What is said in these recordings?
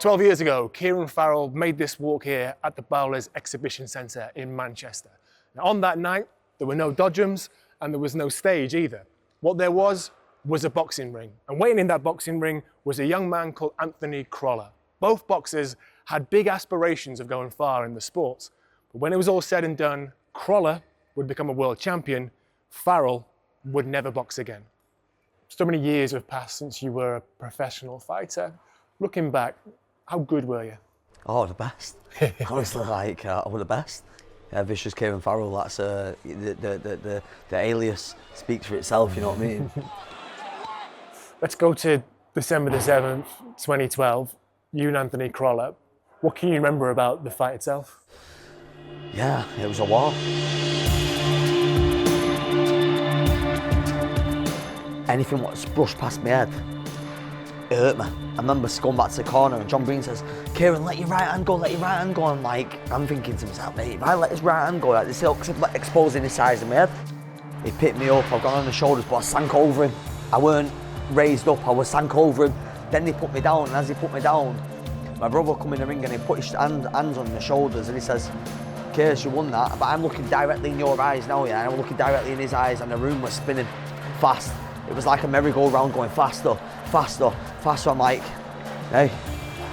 12 years ago, Kieran Farrell made this walk here at the Bowlers Exhibition Centre in Manchester. Now, on that night, there were no dodgems and there was no stage either. What there was a boxing ring. And waiting in that boxing ring was a young man called Anthony Crolla. Both boxers had big aspirations of going far in the sport. But when it was all said and done, Crolla would become a world champion. Farrell would never box again. So many years have passed since you were a professional fighter. Looking back, how good were you? Oh, the best. Honestly, I was the best. Yeah, Vicious Kieran Farrell, that's the alias speaks for itself, you know what I mean? Let's go to December the 7th, 2012. You and Anthony Crolla. What can you remember about the fight itself? Yeah, it was a war. Anything that's brushed past my head, it hurt me. I remember going back to the corner and John Breen says, Kieran, let your right hand go, let your right hand go. I'm thinking to myself, mate, if I let his right hand go, like this exposing the size of my head. He picked me up, I've gone on the shoulders, but I sank over him. I weren't raised up, I was sank over him. Then he put me down, and as he put me down, my brother come in the ring and he put his hands on the shoulders and he says, Kieran, you won that, but I'm looking directly in your eyes now, yeah? I'm looking directly in his eyes and the room was spinning fast. It was like a merry-go-round going faster, faster, faster. I'm like, hey,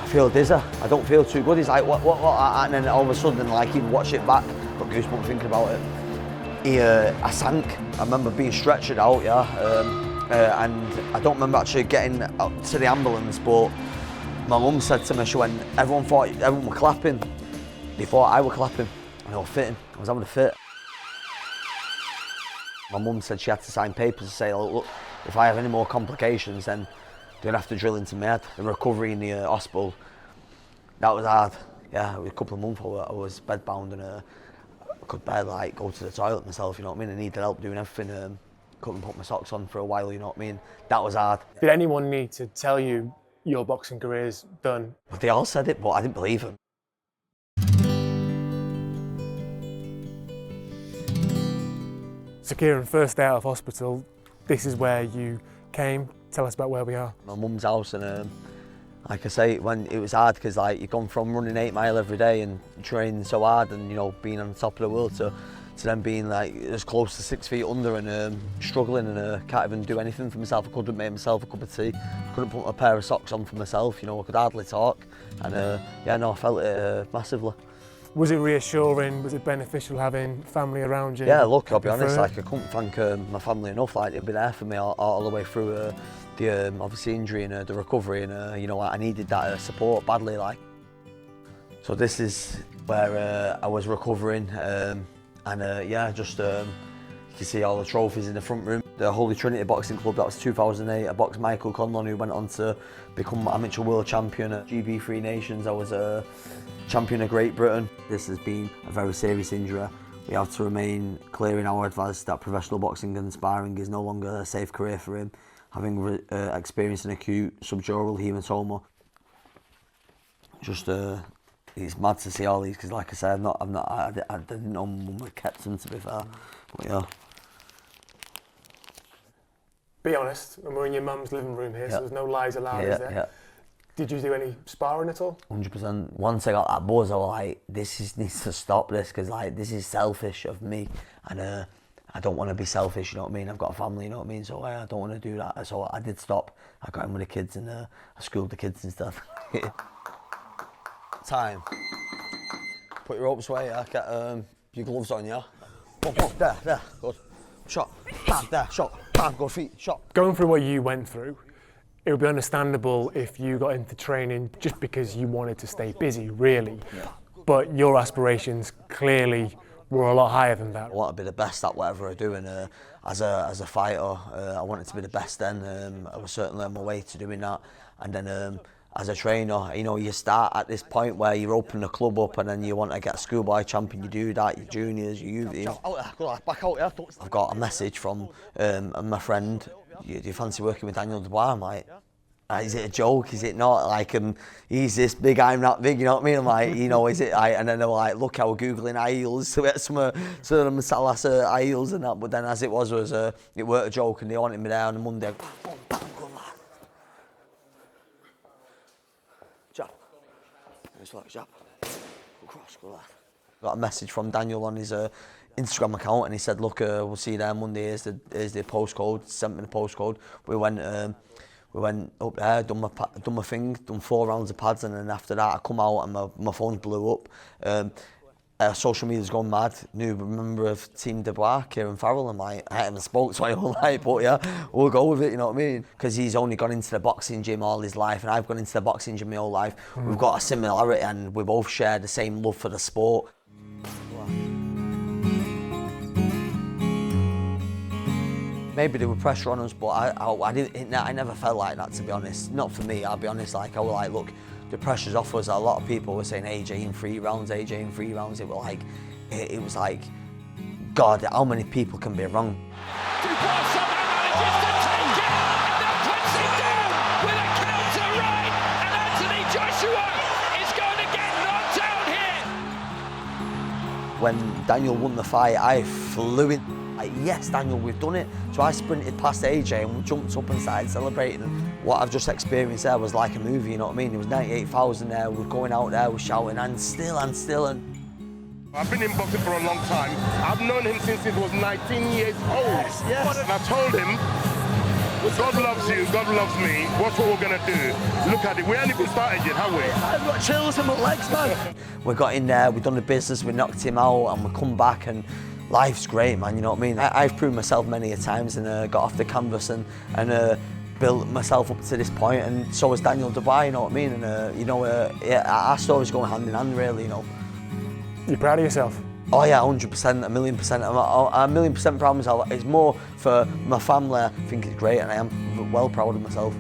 I feel dizzy. I don't feel too good. He's like, what? And then all of a sudden, like, he'd watch it back. Got goosebumps thinking about it. I sank. I remember being stretchered out, yeah. And I don't remember actually getting up to the ambulance, but my mum said to me, she went, everyone were clapping. They thought I were clapping. And I was fitting. I was having a fit. My mum said she had to sign papers to say, look, if I have any more complications, then they'd have to drill into my head. The recovery in the hospital, that was hard. Yeah, it was a couple of months I was bedbound and I could barely like go to the toilet myself, you know what I mean? I needed help doing everything. Couldn't put my socks on for a while, you know what I mean? That was hard. Did anyone need to tell you your boxing career's done? But they all said it, but I didn't believe them. So Kieran, first day out of hospital, this is where you came. Tell us about where we are. My mum's house, and like I say, when it was hard because like you've gone from running 8 mile every day and training so hard and you know being on the top of the world to then being like as close to 6 feet under and struggling and can't even do anything for myself. I couldn't make myself a cup of tea. I couldn't put a pair of socks on for myself. You know, I could hardly talk, and yeah, no, I felt it massively. Was it reassuring? Was it beneficial having family around you? Yeah, look, I'll be honest, like I couldn't thank my family enough. Like they'd be there for me all the way through the obviously injury and the recovery, and you know I needed that support badly. Like, so this is where I was recovering, and yeah, just you can see all the trophies in the front room. The Holy Trinity Boxing Club, that was 2008. I boxed Michael Conlon, who went on to become amateur world champion at GB Three Nations. I was a champion of Great Britain. This has been a very serious injury. We have to remain clear in our advice that professional boxing and sparring is no longer a safe career for him, having experienced an acute subdural hematoma. Just it's mad to see all these because, like I said, I didn't know my mum had kept them, to be fair. But yeah. Be honest, when we're in your mum's living room here, so there's no lies allowed, is there? Yeah. Did you do any sparring at all? 100%. Once I got that buzz, I was like, needs to stop this because like this is selfish of me, and I don't want to be selfish. You know what I mean? I've got a family. You know what I mean? So I don't want to do that. So I did stop. I got in with the kids and I schooled the kids and stuff. Time. Put your ropes away. Yeah. Get your gloves on. Yeah. Boom, there. Good. Shot. Bam. There. Shot. Bam. Go feet. Shot. Going through what you went through, it would be understandable if you got into training just because you wanted to stay busy, really. Yeah. But your aspirations clearly were a lot higher than that. I want to be the best at whatever I do, and as a fighter, I wanted to be the best then. I was certainly on my way to doing that. And then as a trainer, you know, you start at this point where you're opening the club up and then you want to get a schoolboy champion, you do that, your juniors, your youth. Back out, yeah. I've got a message from my friend, do you fancy working with Daniel Dubois? I'm like, is it a joke? Is it not? Like, he's this big, I'm not big, you know what I mean? I'm like, you know, is it? And then they were like, look, I was Googling high heels to get some Salas high heels and that. But then as it was it weren't a joke and they wanted me there on a Monday. Bam, good lad. Jab. Nice work, jab. Go cross, go left. Got a message from Daniel on his Instagram account, and he said, look, we'll see you there Monday, here's the postcode. Sent me the postcode. We went up there, done my thing, done 4 rounds of pads, and then after that I come out and my phone blew up. Social media's gone mad. New member of Team Dubois, Kieran Farrell. I'm like, I haven't spoke to anyone like, but yeah, we'll go with it, you know what I mean? Because he's only gone into the boxing gym all his life, and I've gone into the boxing gym my whole life. We've got a similarity, and we both share the same love for the sport. Maybe there were pressure on us, but I never felt like that, to be honest. Not for me, I'll be honest. Like, I was like, look, the pressure's off us. A lot of people were saying AJ in 3 rounds, AJ in 3 rounds. It was like, God, how many people can be wrong? Dubois somehow manages to take it, and then puts it down with a counter right, and Anthony Joshua is going to get knocked out here. When Daniel won the fight, I flew in. Like, yes, Daniel, we've done it. So I sprinted past AJ and we jumped up and started celebrating. What I've just experienced there was like a movie, you know what I mean? There was 98,000 there, we were going out there, we were shouting, and still. I've been in boxing for a long time. I've known him since he was 19 years old. Yes. And I told him, God loves you, God loves me. What's what we're gonna do? Look at it, we ain't even started yet, have we? I've got chills in my legs, man. We got in there, we done the business, we knocked him out, and we come back, and life's great, man, you know what I mean? I've proved myself many a times, and got off the canvas and built myself up to this point, and so has Daniel Dubois, you know what I mean? And yeah, our stories go hand in hand, really, you know. You proud of yourself? Oh yeah, 100%, 1,000,000%. I'm 1,000,000% proud of myself. It's more for my family. I think it's great, and I am well proud of myself.